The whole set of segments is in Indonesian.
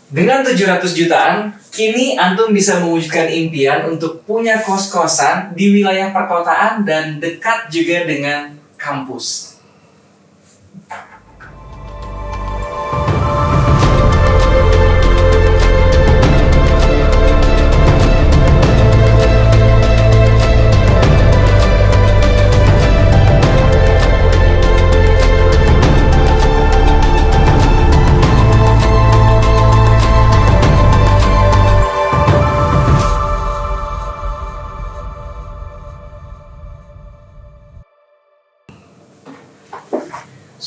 Dengan 700 jutaan, kini Antum bisa mewujudkan impian untuk punya kos-kosan di wilayah perkotaan dan dekat juga dengan kampus.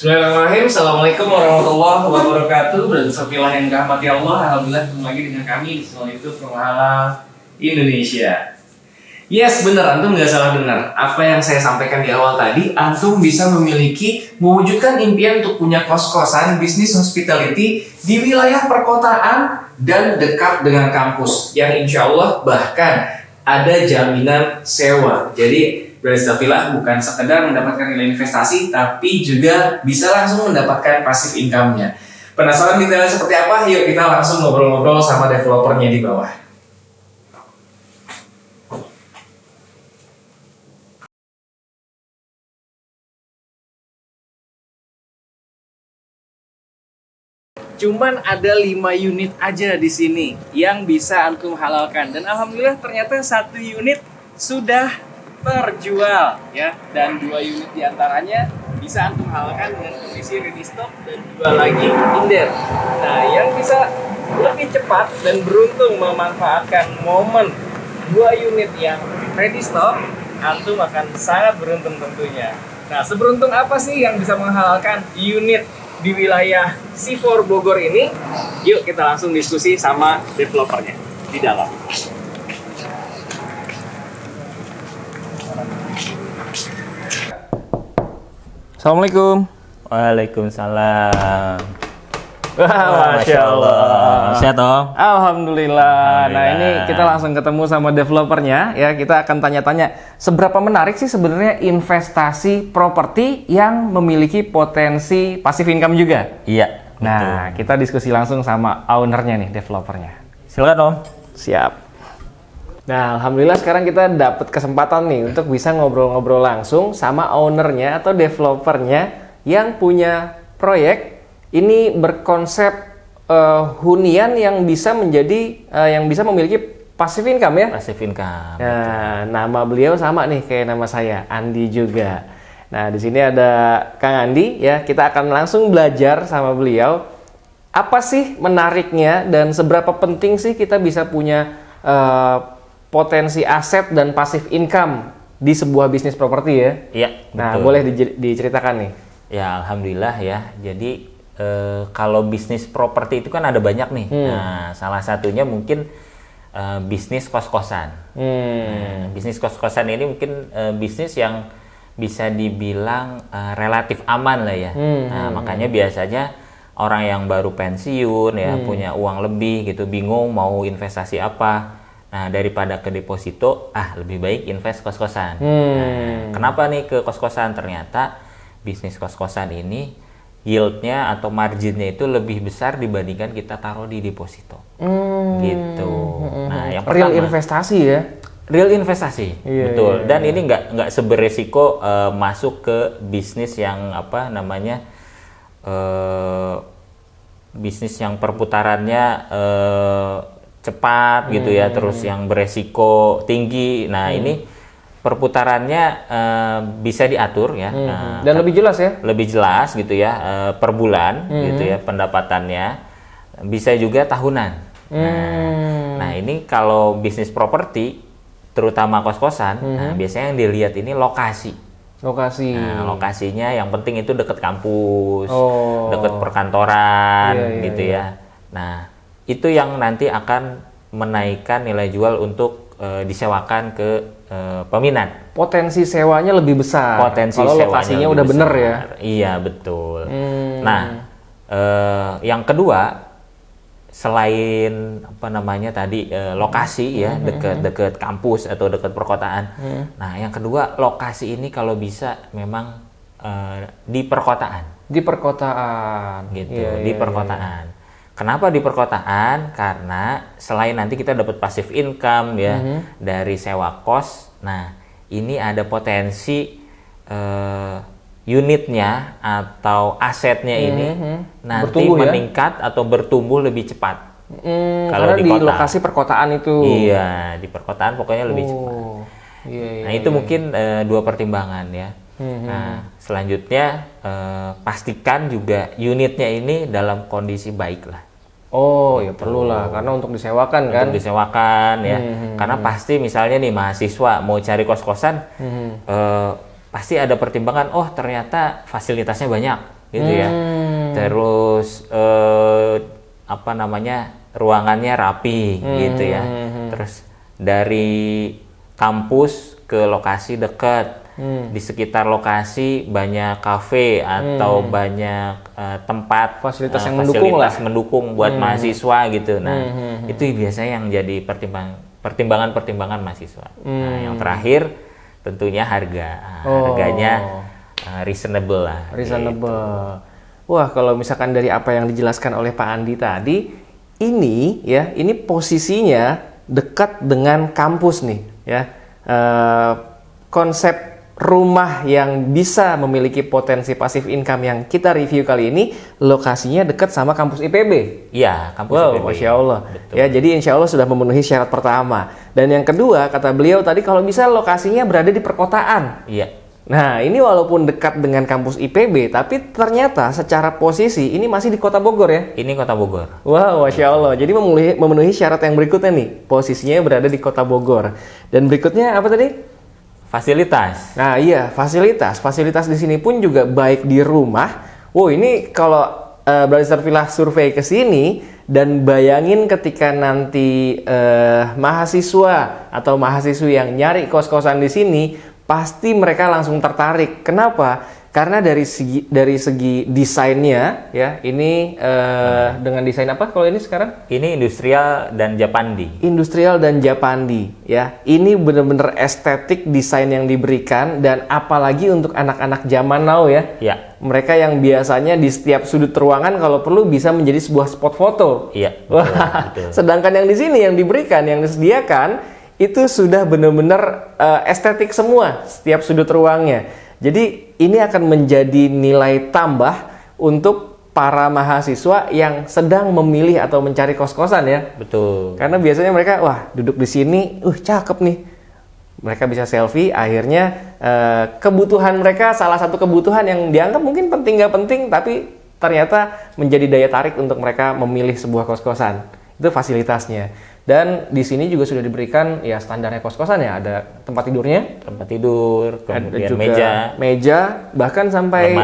Bismillahirrahmanirrahim. Assalamualaikum warahmatullahi wabarakatuh. Bersafilah yang dirahmati Allah. Alhamdulillah ketemu lagi dengan kami di channel YouTube Rumah Indonesia. Yes, benar, Antum nggak salah dengar. Apa yang saya sampaikan di awal tadi, Antum bisa mewujudkan impian untuk punya kos-kosan bisnis hospitality di wilayah perkotaan dan dekat dengan kampus. Yang insya Allah bahkan ada jaminan sewa. Jadi Bersafilah bukan sekedar mendapatkan nilai investasi, tapi juga bisa langsung mendapatkan passive income-nya. Penasaran detailnya seperti apa? Yuk kita langsung ngobrol-ngobrol sama developernya di bawah. Cuman ada 5 unit aja di sini yang bisa Antum halalkan. Dan alhamdulillah ternyata 1 unit sudah terjual ya, dan 2 unit diantaranya bisa Antum halalkan dengan kondisi ready stock dan 2 lagi inden. Nah, yang bisa lebih cepat dan beruntung memanfaatkan momen 2 unit yang ready stock, Antum akan sangat beruntung tentunya. Nah, seberuntung apa sih yang bisa menghalalkan unit di wilayah C4 Bogor ini? Yuk kita langsung diskusi sama developernya di dalam. Assalamualaikum. Waalaikumsalam. Wah, Masya Allah. Sehat dong? Alhamdulillah. Nah, ini kita langsung ketemu sama developernya ya. Kita akan tanya-tanya seberapa menarik sih sebenarnya investasi properti yang memiliki potensi passive income juga. Iya. Nah, kita diskusi langsung sama ownernya nih, developernya. Silakan Om. Siap. Nah, alhamdulillah sekarang kita dapat kesempatan nih untuk bisa ngobrol-ngobrol langsung sama ownernya atau developernya yang punya proyek ini berkonsep hunian yang bisa memiliki passive income ya. Passive income. Nah, nama beliau sama nih kayak nama saya, Andi juga. Nah, di sini ada Kang Andi ya. Kita akan langsung belajar sama beliau apa sih menariknya dan seberapa penting sih kita bisa punya potensi aset dan passive income di sebuah bisnis properti ya. Iya. Nah, betul. boleh diceritakan nih. Ya, alhamdulillah ya. Jadi kalau bisnis properti itu kan ada banyak nih. Nah, salah satunya mungkin bisnis kos-kosan. Nah, bisnis kos-kosan ini mungkin bisnis yang bisa dibilang relatif aman lah ya. Nah, makanya biasanya orang yang baru pensiun ya, punya uang lebih gitu, bingung mau investasi apa. Nah, daripada ke deposito, lebih baik invest kos-kosan. Nah, kenapa nih ke kos-kosan? Ternyata bisnis kos-kosan ini yieldnya atau marginnya itu lebih besar dibandingkan kita taruh di deposito. Gitu. Nah, yang pertama, real investasi ya. Real investasi, Iya, betul. iya, Dan ini nggak seberesiko masuk ke bisnis yang bisnis yang perputarannya cepat gitu ya, terus yang beresiko tinggi. Nah, ini perputarannya bisa diatur ya. Dan lebih jelas ya. Lebih jelas gitu ya, per bulan gitu ya pendapatannya. Bisa juga tahunan. Nah, ini kalau bisnis properti terutama kos-kosan, nah, biasanya yang dilihat ini lokasi. Nah, lokasinya yang penting itu dekat kampus, dekat perkantoran gitu ya. Nah, itu yang nanti akan menaikkan nilai jual untuk disewakan ke peminat. Potensi sewanya lebih besar. Kalau lokasinya udah bener ya. Iya, betul. Nah, yang kedua, selain lokasi ya, dekat kampus atau dekat perkotaan. Nah, yang kedua, lokasi ini kalau bisa memang di perkotaan. Di perkotaan. Gitu, di perkotaan. Kenapa di perkotaan? Karena selain nanti kita dapat passive income ya dari sewa kos. Nah, ini ada potensi unitnya atau asetnya ini nanti bertumbuh, meningkat atau bertumbuh lebih cepat. Kalau di lokasi perkotaan itu. Iya, di perkotaan pokoknya lebih cepat. Iya, Nah, itu mungkin 2 pertimbangan ya. Nah, selanjutnya pastikan juga unitnya ini dalam kondisi baik lah. Oh, ya perlu lah, karena untuk disewakan kan. Untuk disewakan ya. Karena pasti misalnya nih mahasiswa mau cari kos-kosan, pasti ada pertimbangan, oh ternyata fasilitasnya banyak gitu ya. Terus ruangannya rapi gitu ya. Terus dari kampus ke lokasi dekat. Di sekitar lokasi banyak kafe atau banyak tempat fasilitas yang mendukung buat mahasiswa gitu. Nah, itu biasanya yang jadi pertimbangan mahasiswa. Nah, yang terakhir tentunya harga. Harganya reasonable lah. Reasonable. Gitu. Wah, kalau misalkan dari apa yang dijelaskan oleh Pak Andi tadi, ini posisinya dekat dengan kampus nih, ya. Konsep rumah yang bisa memiliki potensi passive income yang kita review kali ini, lokasinya dekat sama kampus IPB. Iya, kampus IPB. Masya Allah. Betul. Ya, jadi insya Allah sudah memenuhi syarat pertama. Dan yang kedua, kata beliau tadi kalau bisa lokasinya berada di perkotaan. Iya. Nah, ini walaupun dekat dengan kampus IPB, tapi ternyata secara posisi ini masih di Kota Bogor ya? Ini Kota Bogor. Wow, Masya Allah. Jadi memenuhi syarat yang berikutnya nih. Posisinya berada di Kota Bogor. Dan berikutnya apa tadi? Fasilitas. Nah iya, fasilitas di sini pun juga baik di rumah. Wow, ini kalau Brother Villa survei ke sini dan bayangin ketika nanti mahasiswa atau mahasiswi yang nyari kos-kosan di sini, pasti mereka langsung tertarik. Kenapa? Karena dari segi desainnya ya, ini dengan desain apa kalau ini sekarang? Ini industrial dan Japandi. Industrial dan Japandi ya. Ini benar-benar estetik desain yang diberikan, dan apalagi untuk anak-anak zaman now ya. Iya. Mereka yang biasanya di setiap sudut ruangan kalau perlu bisa menjadi sebuah spot foto. Iya. Betul. Sedangkan yang di sini yang diberikan, yang disediakan itu sudah benar-benar estetik semua setiap sudut ruangnya. Jadi ini akan menjadi nilai tambah untuk para mahasiswa yang sedang memilih atau mencari kos-kosan ya. Betul. Karena biasanya mereka duduk di sini, cakep nih. Mereka bisa selfie, akhirnya kebutuhan mereka, salah satu kebutuhan yang dianggap mungkin penting nggak penting, tapi ternyata menjadi daya tarik untuk mereka memilih sebuah kos-kosan. Itu fasilitasnya. Dan di sini juga sudah diberikan ya standarnya kos-kosan ya, ada tempat tidurnya, tempat tidur, kemudian juga meja, bahkan sampai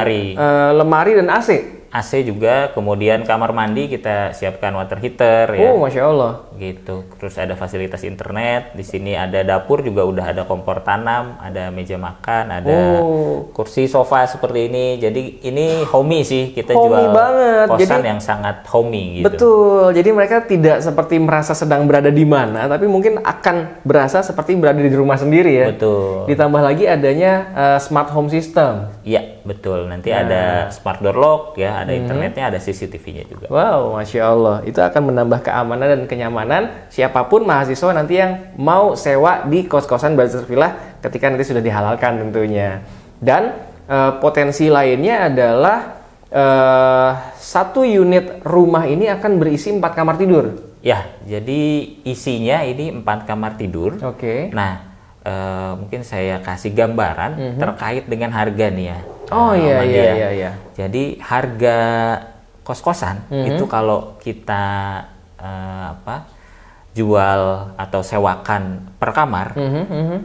lemari dan AC. AC juga, kemudian kamar mandi kita siapkan water heater ya. Oh, Masya Allah. Gitu. Terus ada fasilitas internet, di sini ada dapur juga udah ada kompor tanam, ada meja makan, ada kursi sofa seperti ini. Jadi ini homey sih, kita homey jual banget. kosan yang sangat homey gitu. Betul. Jadi mereka tidak seperti merasa sedang berada di mana, tapi mungkin akan berasa seperti berada di rumah sendiri ya. Betul. Ditambah lagi adanya smart home system. Iya, betul. Nanti ada smart door lock ya. Ada internetnya, ada CCTV-nya juga. Wow, Masya Allah. Itu akan menambah keamanan dan kenyamanan siapapun mahasiswa nanti yang mau sewa di kos-kosan Brother Villa ketika nanti sudah dihalalkan tentunya. Dan potensi lainnya adalah satu unit rumah ini akan berisi 4 kamar tidur. Ya, jadi isinya ini 4 kamar tidur. Oke. Nah, mungkin saya kasih gambaran terkait dengan harga nih ya. Oh iya. Jadi harga kos-kosan itu kalau kita jual atau sewakan per kamar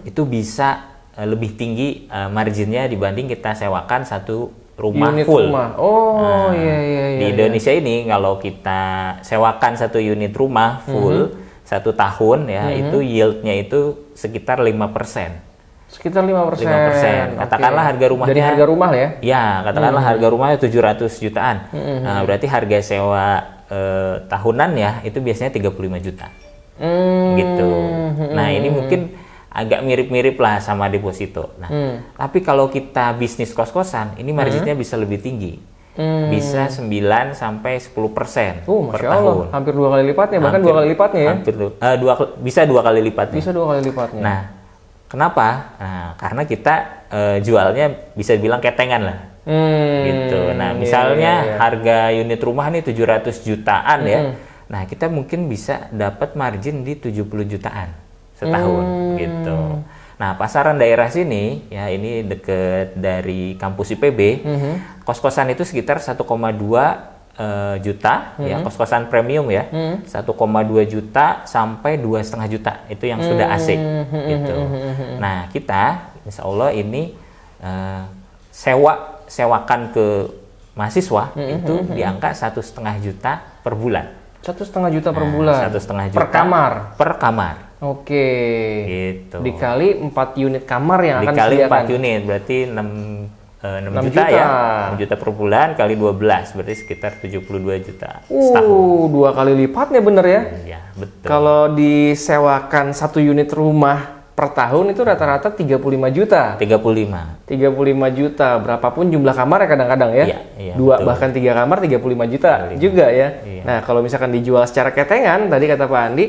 itu bisa lebih tinggi marginnya dibanding kita sewakan satu rumah unit full. Rumah. Oh iya. Di Indonesia ini kalau kita sewakan satu unit rumah full 1 tahun ya, itu yieldnya itu sekitar 5%. Sekitar 5%. 5%. Katakanlah harga rumahnya. Dari harga rumah ya? Ya, katakanlah harga rumahnya 700 jutaan. Nah, berarti harga sewa tahunan ya itu biasanya 35 juta. Gitu. Nah, ini mungkin agak mirip-mirip lah sama deposito. Nah, tapi kalau kita bisnis kos-kosan, ini marginnya bisa lebih tinggi. bisa 9 sampai 10% per Masya Allah, tahun. hampir 2 kali lipatnya, bahkan 2 kali lipatnya ya. Hampir bisa 2 kali lipatnya. Bisa 2 kali lipatnya. Nah, kenapa? Nah, karena kita jualnya bisa dibilang ketengan lah. Gitu. Nah, misalnya harga unit rumah nih 700 jutaan ya. Nah, kita mungkin bisa dapat margin di 70 jutaan setahun gitu. Nah, pasaran daerah sini ya, ini deket dari kampus IPB. Kos-kosan itu sekitar 1,2 juta ya, kos-kosan premium ya. 1,2 juta sampai 2,5 juta itu yang sudah AC gitu. Nah, kita insya Allah ini sewakan ke mahasiswa itu di angka 1,5 juta per bulan. 1,5 juta per bulan. 1,5 juta per kamar. Per kamar. Oke. Gitu. Dikali 4 unit kamar yang akan dikali disediakan. 4 unit berarti 6 juta ya. 6 juta per bulan kali 12 berarti sekitar 72 juta setahun. 2 kali lipatnya bener ya. Iya, betul. Kalau disewakan 1 unit rumah per tahun itu rata-rata 35 juta. 35 juta, berapapun jumlah kamar ya kadang-kadang ya. Iya, 2 betul. bahkan 3 kamar 35 juta juga ya. Iya. Nah, kalau misalkan dijual secara ketengan, tadi kata Pak Andi,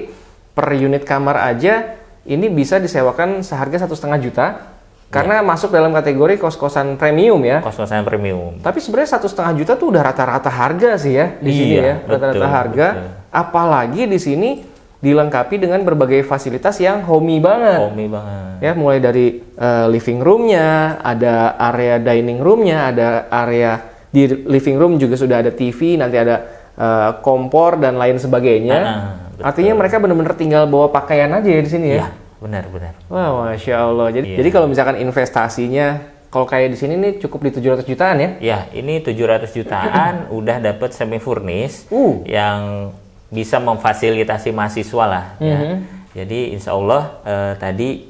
per unit kamar aja ini bisa disewakan seharga 1,5 juta karena masuk dalam kategori kos-kosan premium ya. Kos-kosan premium. Tapi sebenarnya 1,5 juta tuh udah rata-rata harga sih ya di sini ya, rata-rata harga. Betul. Apalagi di sini dilengkapi dengan berbagai fasilitas yang homey banget. Homey banget. Ya, mulai dari living room-nya, ada area dining room-nya, ada area di living room juga sudah ada TV, nanti ada kompor dan lain sebagainya. Betul. Artinya mereka benar-benar tinggal bawa pakaian aja ya di sini ya. Iya, benar. Wah, Masya Allah. Jadi kalau misalkan investasinya, kalau kayak di sini nih cukup di 700 jutaan ya? Ya, ini 700 jutaan udah dapat semi furnish yang bisa memfasilitasi mahasiswa lah. Ya. Jadi insya Allah tadi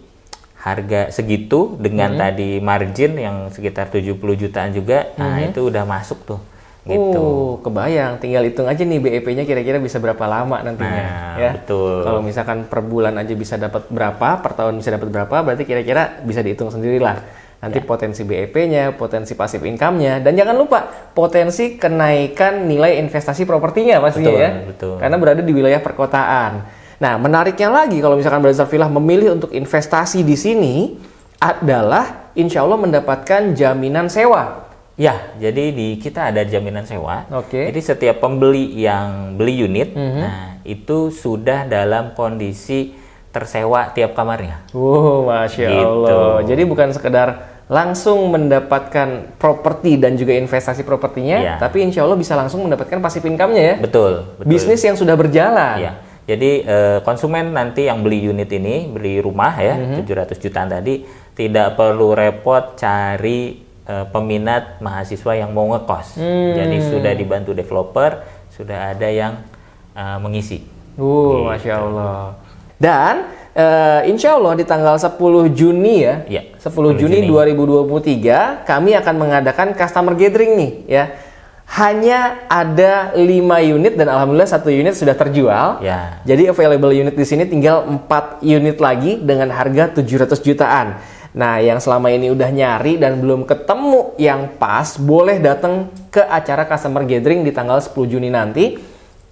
harga segitu dengan tadi margin yang sekitar 70 jutaan juga, nah itu udah masuk tuh. Gitu. Kebayang. Tinggal hitung aja nih BEP-nya kira-kira bisa berapa lama nantinya. Nah, ya. betul. Kalau misalkan per bulan aja bisa dapat berapa, per tahun bisa dapat berapa, berarti kira-kira bisa dihitung sendirilah. Nanti potensi BEP-nya, potensi passive income-nya, dan jangan lupa potensi kenaikan nilai investasi propertinya pastinya ya. Betul. Karena berada di wilayah perkotaan. Nah, menariknya lagi kalau misalkan Brother Sarfilah memilih untuk investasi di sini adalah insya Allah mendapatkan jaminan sewa. Ya, jadi di kita ada jaminan sewa. Oke. Jadi setiap pembeli yang beli unit, nah itu sudah dalam kondisi tersewa tiap kamarnya. Masya Gitu. Allah. Jadi bukan sekedar langsung mendapatkan properti dan juga investasi propertinya, tapi insya Allah bisa langsung mendapatkan passive income-nya ya. Betul. Bisnis yang sudah berjalan. Ya. Jadi konsumen nanti yang beli unit ini, beli rumah ya, 700 jutaan tadi, tidak perlu repot cari peminat mahasiswa yang mau ngekos. Jadi sudah dibantu developer, sudah ada yang mengisi. Gitu. Masya Allah. Dan insya Allah di tanggal 10 Juni ya, 10 Juni 2023 kami akan mengadakan customer gathering nih ya. Hanya ada 5 unit dan alhamdulillah 1 unit sudah terjual. Ya. Jadi available unit di sini tinggal 4 unit lagi dengan harga 700 jutaan. Nah, yang selama ini udah nyari dan belum ketemu yang pas, boleh datang ke acara customer gathering di tanggal 10 Juni nanti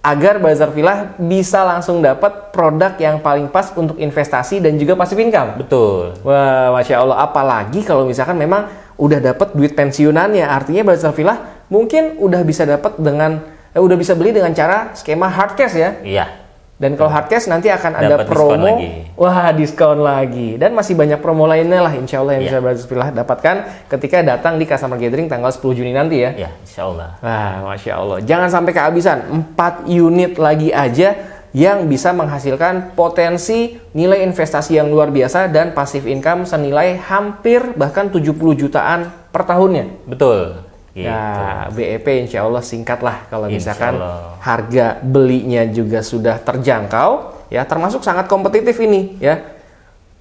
agar Brother Sarfilah bisa langsung dapat produk yang paling pas untuk investasi dan juga passive income. Betul. Wah, Masya Allah. Apalagi kalau misalkan memang udah dapat duit pensiunannya, artinya Brother Sarfilah mungkin udah bisa dapat dengan udah bisa beli dengan cara skema hard cash ya. Iya. Dan kalau hard cash nanti akan ada Dapat promo. diskon lagi. Wah, diskon lagi. Dan masih banyak promo lainnya lah insya Allah yang bisa Brother Sarfilah dapatkan ketika datang di customer gathering tanggal 10 Juni nanti ya. Ya, insya Allah. Wah, Masya Allah. Jangan sampai kehabisan. 4 unit lagi aja yang bisa menghasilkan potensi nilai investasi yang luar biasa dan passive income senilai hampir bahkan 70 jutaan per tahunnya. Betul. Gitu. Ya, BEP insya Allah singkat lah kalau misalkan Allah. harga belinya juga sudah terjangkau, ya termasuk sangat kompetitif ini ya.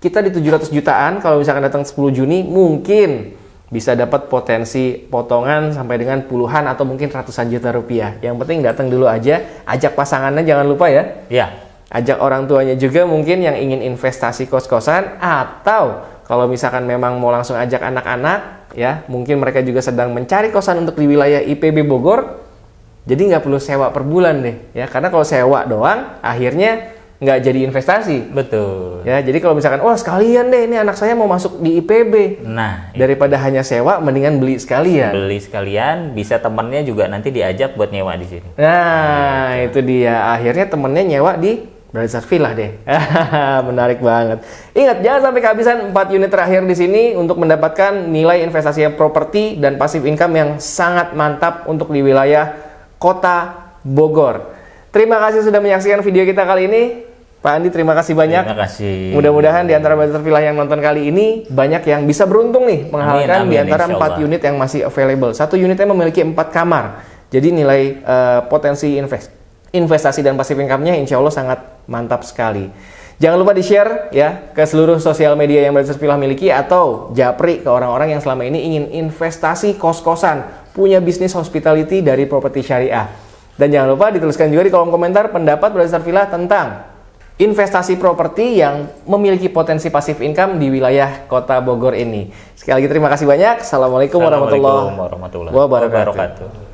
Kita di 700 jutaan kalau misalkan datang 10 Juni mungkin bisa dapat potensi potongan sampai dengan puluhan atau mungkin ratusan juta rupiah. Yang penting datang dulu aja, ajak pasangannya jangan lupa ya. Ya. Ajak orang tuanya juga mungkin yang ingin investasi kos-kosan, atau kalau misalkan memang mau langsung ajak anak-anak ya, mungkin mereka juga sedang mencari kosan untuk di wilayah IPB Bogor, jadi nggak perlu sewa per bulan deh, ya, karena kalau sewa doang, akhirnya nggak jadi investasi. Betul. Ya, jadi kalau misalkan, oh sekalian deh, ini anak saya mau masuk di IPB. Nah, Daripada hanya sewa, mendingan beli sekalian. beli sekalian, bisa temennya juga nanti diajak buat nyewa di sini. Nah, itu dia. Akhirnya temennya nyewa di Brother Villa deh. Menarik banget. Ingat, jangan sampai kehabisan 4 unit terakhir di sini untuk mendapatkan nilai investasi properti dan passive income yang sangat mantap untuk di wilayah Kota Bogor. Terima kasih sudah menyaksikan video kita kali ini. Pak Andi, terima kasih banyak. Terima kasih. Mudah-mudahan di antara Brother Villa yang nonton kali ini banyak yang bisa beruntung nih menghalalkan Amin, di antara insya 4 Allah. unit yang masih available. Satu unitnya memiliki 4 kamar. Jadi nilai potensi investasi dan passive income-nya insya Allah sangat mantap sekali. Jangan lupa di-share ya ke seluruh sosial media yang Brother Villa miliki atau japri ke orang-orang yang selama ini ingin investasi kos-kosan, punya bisnis hospitality dari properti syariah. Dan jangan lupa dituliskan juga di kolom komentar pendapat Brother Villa tentang investasi properti yang memiliki potensi passive income di wilayah Kota Bogor ini. Sekali lagi terima kasih banyak. Assalamualaikum warahmatullahi Assalamualaikum warahmatullahi wabarakatuh. wabarakatuh.